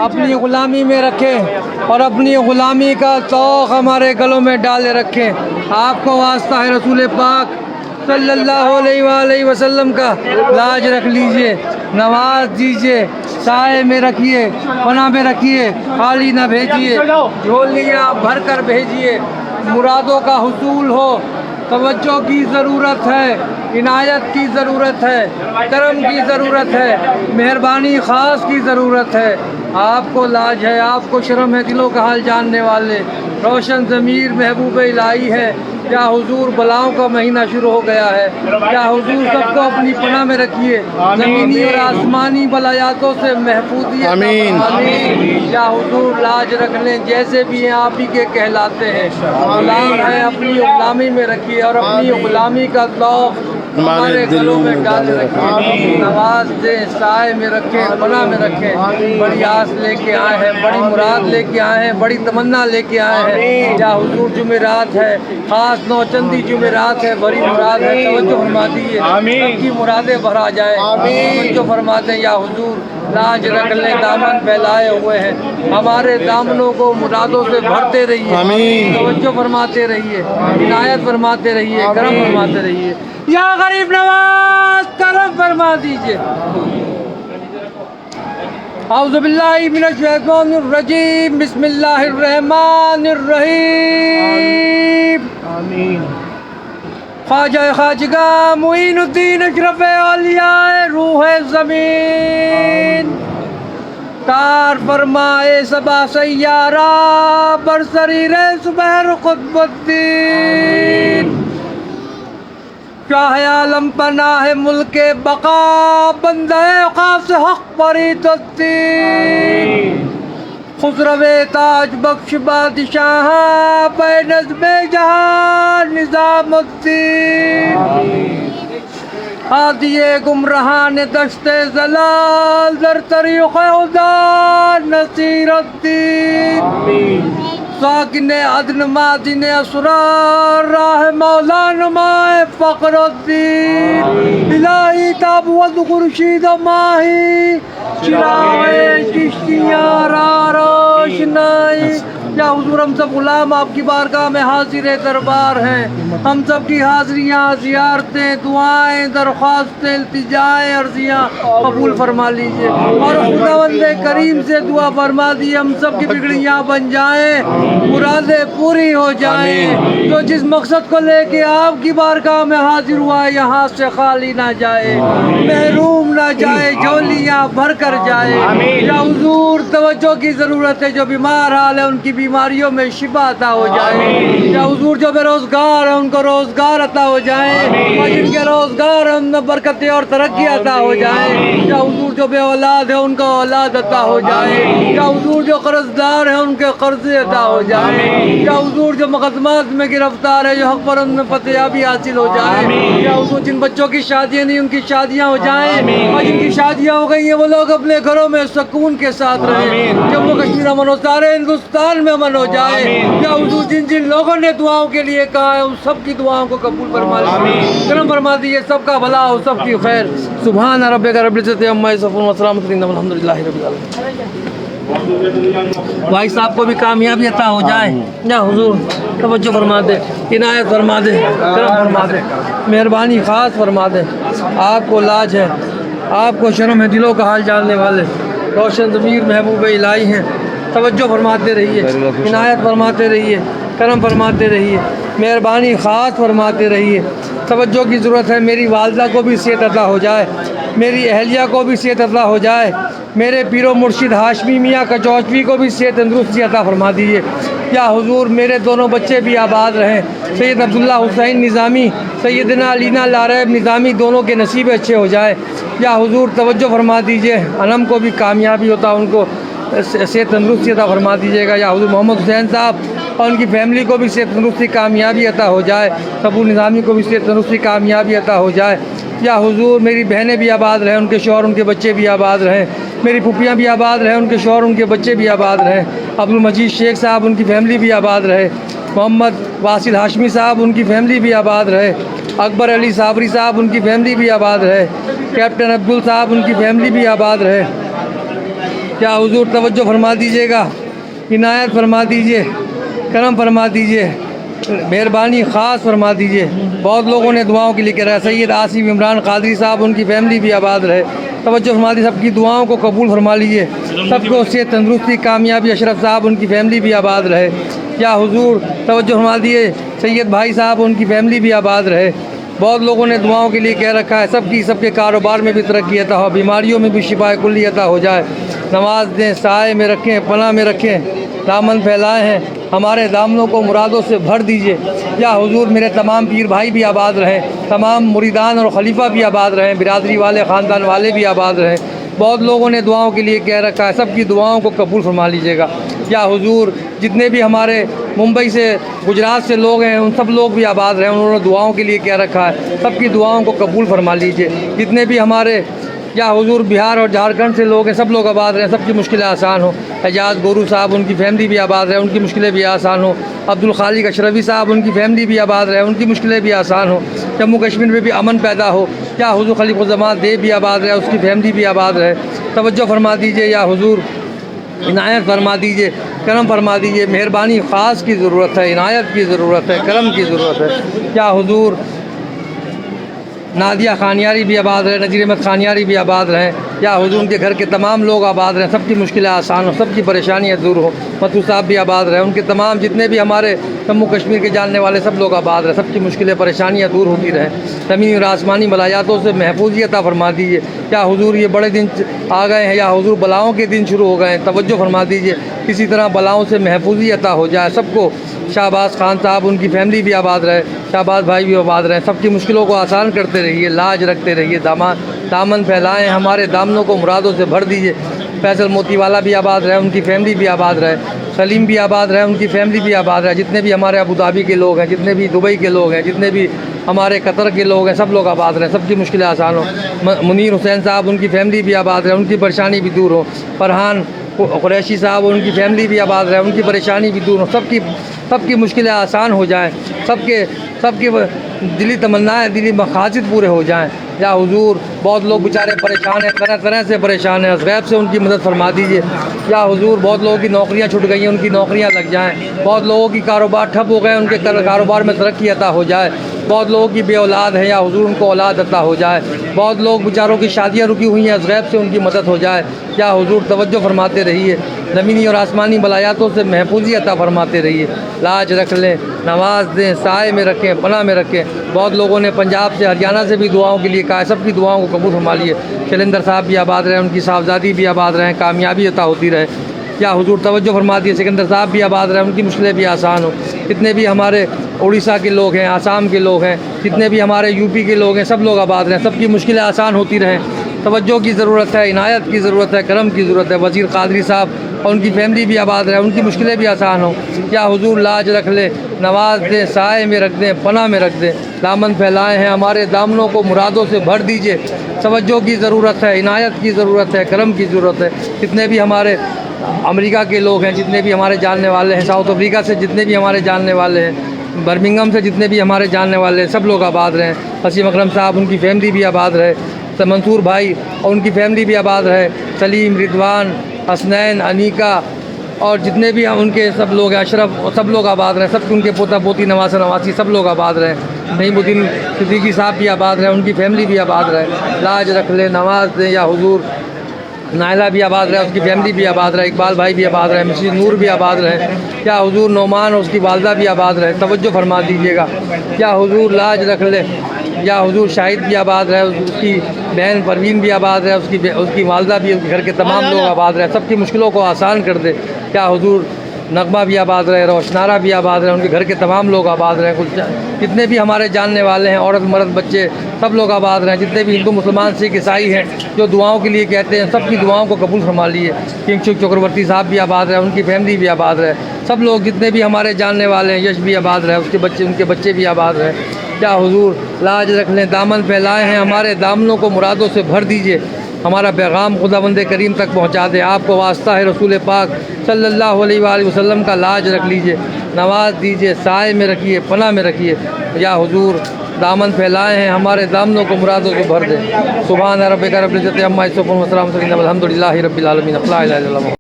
اپنی غلامی میں رکھیں اور اپنی غلامی کا توق ہمارے گلوں میں ڈالے رکھیں۔ آپ کو واسطہ ہے رسول پاک صلی اللہ علیہ وآلہ وسلم کا لاج رکھ لیجئے، نواز دیجئے، سائے میں رکھیے، پناہ میں رکھیے، خالی نہ بھیجیے، جھولیاں بھر کر بھیجیے، مرادوں کا حصول ہو۔ توجہ کی ضرورت ہے، عنایت کی ضرورت ہے، کرم کی ضرورت ہے، مہربانی خاص کی ضرورت ہے۔ آپ کو لاج ہے، آپ کو شرم ہے، دلوں کا حال جاننے والے، روشن ضمیر محبوب الہی ہے۔ کیا حضور بلاؤں کا مہینہ شروع ہو گیا ہے؟ کیا حضور سب کو اپنی پناہ میں رکھیے، زمینی اور آسمانی بلایاتوں سے محفوظیت آمین۔ کیا حضور لاج رکھ لیں، جیسے بھی ہیں آپ ہی کے کہلاتے ہیں۔ غلام ہے، اپنی غلامی میں رکھیے اور اپنی غلامی کا ذوق ہمارے دلوں میں ڈال رکھیں، نواز دیں، سائے میں رکھیں، پناہ میں رکھیں۔ بڑی آس لے کے آئے ہیں، بڑی مراد لے کے آئے ہیں، بڑی تمنا لے کے آئے ہیں۔ یا حضور جمعرات ہے، خاص نوچندی جمعرات ہے، بڑی مراد ہے، توجہ فرما دیجیے، سب کی مرادیں بھرا جائیں۔ توجہ فرما دیں یا حضور، لاج رکھ لیں، دامن پھیلائے ہوئے ہیں، ہمارے دامنوں کو مرادوں سے بھرتے رہیے، توجہ فرماتے رہیے، عنایت فرماتے رہیے، کرم فرماتے رہیے۔ یا غریب نواز کرم فرما دیجئے۔ اعوذ باللہ من الشیطان الرجیم، بسم اللہ الرحمن الرحیم۔ خواجہ خواجگاہ معین الدین اشرف اولیاء روح زمین، کار فرمائے سبا سیارہ برسریر سبحر قطب الدین، شاہ عالم پناہ ملک بقا بندہ خاص حق فرید الدین، خسرو تاج بخش بادشاہ بے نظم جہان نظام الدین، ہادی گمراہان دشت زلال در طریق خدا نصیر الدین، ساکن عدن مادن اسرار راہ مولا نمائے فقر الدین، الہی تابوت خورشید ماہی چراغ چشتیاں را روشنائی۔ یا حضور ہم سب غلام آپ کی بارگاہ میں حاضر دربار ہیں، ہم سب کی حاضریاں، زیارتیں، دعائیں، درخواستیں، التجائیں، عرضیاں قبول فرما لیجئے اور خداوند کریم سے دعا فرما دیے ہم سب کی بگڑیاں بن جائیں، مرادیں پوری ہو جائیں، تو جس مقصد کو لے کے آپ کی بارگاہ میں حاضر ہوا ہے یہاں سے خالی نہ جائے، محروم نہ جائے، جھولیاں بھر کر جائے۔ یا حضور توجہ کی ضرورت ہے، جو بیمار حال ہے ان کی بیماریوں میں شفا عطا ہو جائے۔ یا حضور جو بے روزگار ہے ان کو روزگار عطا ہو جائے، اور جن کے روزگار ہیں ان میں برکتیں اور ترقی عطا ہو جائے۔ یا حضور جو بے اولاد ہے ان کو اولاد عطا ہو جائے۔ یا حضور جو قرض دار ہیں ان کے قرضے عطا ہو جائے۔ یا حضور جو مقدمات میں گرفتار ہے جو حق پر ان میں فتحیابی حاصل ہو جائے۔ یا حضور جن بچوں کی شادیاں نہیں ان کی شادیاں ہو جائیں، اور جن کی شادیاں ہو گئی ہیں وہ لوگ اپنے گھروں میں سکون کے ساتھ رہیں، جموں کشمیر امن ہو، سارے ہندوستان میں امن ہو جائے۔ یا حضور جن جن لوگوں نے دعاؤں کے لیے کہا ہے ان سب کی دعاؤں کو قبول فرما لیجیے، کرم فرما دیجیے، سب کا بھلا ہو، سب کی خیر۔ سبحان ربک رب العزت عما یصفون وسلام الحمد للہ رب العالمین۔ بھائی صاحب کو بھی کامیابی عطا ہو جائے۔ یا حضور توجہ فرما دے، عنایت فرما دے، کرم فرما دے، مہربانی خاص فرما دے۔ آپ کو لاج ہے، آپ کو شرم ہے، دلوں کا حال جاننے والے، روشن ضمیر محبوب الہی ہیں۔ توجہ فرماتے رہیے، عنایت فرماتے رہیے، کرم فرماتے رہیے، مہربانی خاص فرماتے رہیے۔ توجہ کی ضرورت ہے، میری والدہ کو بھی صحت عطا ہو جائے، میری اہلیہ کو بھی صحت عطا ہو جائے، میرے پیر و مرشد ہاشمی میاں کچوچوی کو بھی صحت تندرستی عطا فرما دیجیے۔ یا حضور میرے دونوں بچے بھی آباد رہیں، سید عبداللہ حسین نظامی، سیدنا علینا لاریب نظامی، دونوں کے نصیب اچھے ہو جائے۔ یا حضور توجہ فرما دیجیے، علم کو بھی کامیابی ہوتا، ان کو صحت تندرستی عطا فرما دیجیے گا۔ یا حضور محمد حسین صاحب اور ان کی فیملی کو بھی صحت تندرستی کامیابی عطا ہو جائے، ابو نظامی کو بھی صحت تندرستی کامیابی عطا ہو جائے۔ یا حضور میری بہنیں بھی آباد رہیں، ان کے شوہر ان کے بچے بھی آباد رہیں، میری پھوپھیاں بھی آباد رہیں، ان کے شوہر ان کے بچے بھی آباد رہیں، عبدالمجید شیخ صاحب ان کی فیملی بھی آباد رہے، محمد واصل ہاشمی صاحب ان کی فیملی بھی آباد رہے، اکبر علی صابری صاحب ان کی فیملی بھی آباد رہے، کیپٹن عبدل صاحب ان کی فیملی بھی آباد رہے۔ کیا حضور توجہ فرما دیجیے گا، عنایت فرما دیجیے، کرم فرما دیجیے، مہربانی خاص فرما دیجیے۔ بہت لوگوں نے دعاؤں کے لیے کہہ رہا ہے، سید آصف عمران قادری صاحب، ان کی فیملی بھی آباد رہے، توجہ فرما دیجیے، سب کی دعاؤں کو قبول فرما لیجیے، سب کو صحت تندرستی کامیابی، اشرف صاحب ان کی فیملی بھی آباد رہے، یا حضور توجہ فرما دیے، سید بھائی صاحب ان کی فیملی بھی آباد رہے۔ بہت لوگوں نے دعاؤں کے لیے کہہ رکھا ہے، سب کے کاروبار میں بھی ترقی عطا ہو، بیماریوں میں بھی شفا کلی عطا ہو جائے، نماز دیں، سائے میں رکھیں، پناہ میں رکھیں، دامن پھیلائے ہیں، ہمارے دامنوں کو مرادوں سے بھر دیجیے۔ یا حضور میرے تمام پیر بھائی بھی آباد رہیں، تمام مریدان اور خلیفہ بھی آباد رہیں، برادری والے خاندان والے بھی آباد رہیں۔ بہت لوگوں نے دعاؤں کے لیے کہہ رکھا ہے، سب کی دعاؤں کو قبول فرما لیجیے گا۔ یا حضور جتنے بھی ہمارے ممبئی سے گجرات سے لوگ ہیں، ان سب لوگ بھی آباد رہیں، انہوں نے دعاؤں کے لیے کہہ رکھا ہے، سب کی دعاؤں کو قبول فرما لیجیے۔ جتنے بھی ہمارے یا حضور بہار اور جھارکھنڈ سے لوگ ہیں، سب لوگ آباد رہیں، سب کی مشکلیں آسان ہوں۔ اعجاز گورو صاحب ان کی فیملی بھی آباد رہے، ان کی مشکلیں بھی آسان ہوں۔ عبدالخالق اشرفی صاحب ان کی فیملی بھی آباد رہے، ان کی مشکلیں بھی آسان ہوں۔ جموں کشمیر میں بھی امن پیدا ہو، یا حضور خلیف الزمان دیو بھی آباد رہے، اس کی فیملی بھی آباد رہے، توجہ فرما دیجیے۔ یا حضور عنایت فرما دیجیے، کرم فرما دیجیے، مہربانی خاص کی ضرورت ہے، عنایت کی ضرورت ہے، کرم کی ضرورت ہے۔ یا حضور نادیہ خانیاری بھی آباد رہے، نذیر احمد خانیاری بھی آباد رہیں، یا حضور ان کے گھر کے تمام لوگ آباد رہیں، سب کی مشکلیں آسان ہوں، سب کی پریشانیاں دور ہوں۔ متو صاحب بھی آباد رہیں، ان کے تمام جتنے بھی ہمارے جموں کشمیر کے جاننے والے سب لوگ آباد رہیں، سب کی مشکلیں پریشانیاں دور ہوتی رہیں، زمینی اور آسمانی بلایاتوں سے محفوظی عطا فرما دیجیے۔ یا حضور یہ بڑے دن آ گئے ہیں، یا حضور بلاؤں کے دن شروع ہو گئے ہیں، توجہ فرما دیجیے، کسی طرح بلاؤں سے محفوظی عطا ہو جائے سب کو۔ شہباز خان صاحب ان کی فیملی بھی آباد رہے، شہباز بھائی بھی آباد رہے، سب کی مشکلوں کو آسان کرتے رہیے، لاج رکھتے رہیے، دامن پھیلائیں، ہمارے دامنوں کو مرادوں سے بھر دیجیے۔ فیصل موتی والا بھی آباد رہے، ان کی فیملی بھی آباد رہے، سلیم بھی آباد رہے، ان کی فیملی بھی آباد رہے، جتنے بھی ہمارے ابوظہبی کے لوگ ہیں، جتنے بھی دبئی کے لوگ ہیں، جتنے بھی ہمارے قطر کے لوگ ہیں، سب لوگ آباد رہیں، سب کی مشکلیں آسان ہوں۔ منیر حسین صاحب ان کی فیملی بھی آباد رہے، ان کی پریشانی بھی دور ہو۔ فرحان قریشی صاحب ان کی فیملی بھی آباد رہے، ان کی پریشانی بھی دور ہو، سب کی مشکلیں آسان ہو جائیں، سب کی دلی تمنائیں، دلی مقاصد پورے ہو جائیں۔ یا حضور بہت لوگ بیچارے پریشان ہیں، طرح طرح سے پریشان ہیں، از غیب سے ان کی مدد فرما دیجیے۔ یا حضور بہت لوگوں کی نوکریاں چھٹ گئی ہیں، ان کی نوکریاں لگ جائیں، بہت لوگوں کی کاروبار ٹھپ ہو گئے، ان کے کاروبار میں ترقی عطا ہو جائے، بہت لوگوں کی بے اولاد ہے، یا حضور ان کو اولاد عطا ہو جائے، بہت لوگ بیچاروں کی شادیاں رکی ہوئی ہیں، از غیب سے ان کی مدد ہو جائے۔ یا حضور توجہ فرماتے رہیے، زمینی اور آسمانی بلایاتوں سے محفوظی عطا فرماتے رہیے، لاج رکھ لیں، نماز دیں، سائے میں رکھیں، پناہ میں رکھیں۔ بہت لوگوں نے پنجاب سے ہریانہ سے بھی دعاؤں کے لیے کہا ہے، سب کی دعاؤں کو قبول فرما لیے۔ شیلیندر صاحب بھی آباد رہیں، ان کی صاحبزادی بھی آباد رہیں، کامیابی عطا ہوتی رہے۔ یا حضور توجہ فرما دیے، سکندر صاحب بھی آباد رہیں، ان کی مشکلیں بھی آسان ہوں۔ جتنے بھی ہمارے اڑیسہ کے لوگ ہیں، آسام کے لوگ ہیں، جتنے بھی ہمارے یو پی کے لوگ ہیں، سب لوگ آباد رہیں، سب کی مشکلیں آسان ہوتی رہیں۔ توجہ کی ضرورت ہے، عنایت کی ضرورت ہے، کرم کی ضرورت ہے۔ وزیر قادری صاحب اور ان کی فیملی بھی آباد رہے، ان کی مشکلیں بھی آسان ہوں۔ یا حضور لاج رکھ لیں، نواز دیں، سائے میں رکھ دیں، پناہ میں رکھ دیں، دامن پھیلائے ہیں، ہمارے دامنوں کو مرادوں سے بھر دیجیے۔ توجہ کی ضرورت ہے، عنایت کی ضرورت ہے، کرم کی ضرورت ہے۔ جتنے بھی ہمارے امریکہ کے لوگ ہیں، جتنے بھی ہمارے جاننے والے ہیں، ساؤتھ افریقہ سے جتنے بھی ہمارے جاننے والے ہیں، برمنگم سے جتنے بھی ہمارے جاننے والے ہیں، سب لوگ آباد رہیں۔ وسیم اکرم صاحب ان کی فیملی بھی آباد رہے، منصور بھائی اور ان کی فیملی بھی آباد رہے، سلیم، رضوان، حسنین، انیکا اور جتنے بھی ان کے سب لوگ ہیں، اشرف، سب لوگ آباد رہیں، سب ان کے پوتا پوتی، نواسہ نواسی، سب لوگ آباد رہیں۔ نعیم الدین صدیقی صاحب بھی آباد رہیں، ان کی فیملی بھی آباد رہے، لاج رکھ لیں، نماز دیں۔ یا حضور نائلہ بھی آباد رہے، اس کی فیملی بھی آباد رہے، اقبال بھائی بھی آباد رہے، مسز نور بھی آباد رہے۔ یا حضور نعمان اور اس کی والدہ بھی آباد رہے، توجہ فرما دیجیے گا۔ یا حضور لاج رکھ لیں۔ یا حضور شاہد بھی آباد رہے، اس کی بہن پروین بھی آباد رہے، اس کی والدہ بھی، اس کے گھر کے تمام لوگ آباد رہے، سب کی مشکلوں کو آسان کر دے۔ یا حضور نغمہ بھی آباد رہے، روشنارہ بھی آباد رہے، ان کے گھر کے تمام لوگ آباد رہے، جتنے بھی ہمارے جاننے والے ہیں، عورت مرد بچے سب لوگ آباد رہیں، جتنے بھی ہندو مسلمان سکھ عیسائی ہیں جو دعاؤں کے لیے کہتے ہیں، سب کی دعاؤں کو قبول فرما لیے۔ کنگشک چکرورتی صاحب بھی آباد رہے، ان کی فیملی بھی آباد رہے، سب لوگ جتنے بھی ہمارے جاننے والے ہیں، یش بھی آباد رہے، ان کے بچے بھی آباد رہے۔ یا حضور لاج رکھ لیں، دامن پھیلائے ہیں، ہمارے دامنوں کو مرادوں سے بھر دیجیے، ہمارا پیغام خداوند کریم تک پہنچا دیں۔ آپ کو واسطہ ہے رسول پاک صلی اللہ علیہ وآلہ وسلم کا لاج رکھ لیجیے، نواز دیجیے، سائے میں رکھیے، پناہ میں رکھیے۔ یا حضور دامن پھیلائے ہیں، ہمارے دامنوں کو مرادوں کو بھر دے۔ سبحان ربک رب العزت عما یصفون وسلام علی المرسلین والحمد للہ رب العالمین۔ لا الہ الا اللہ۔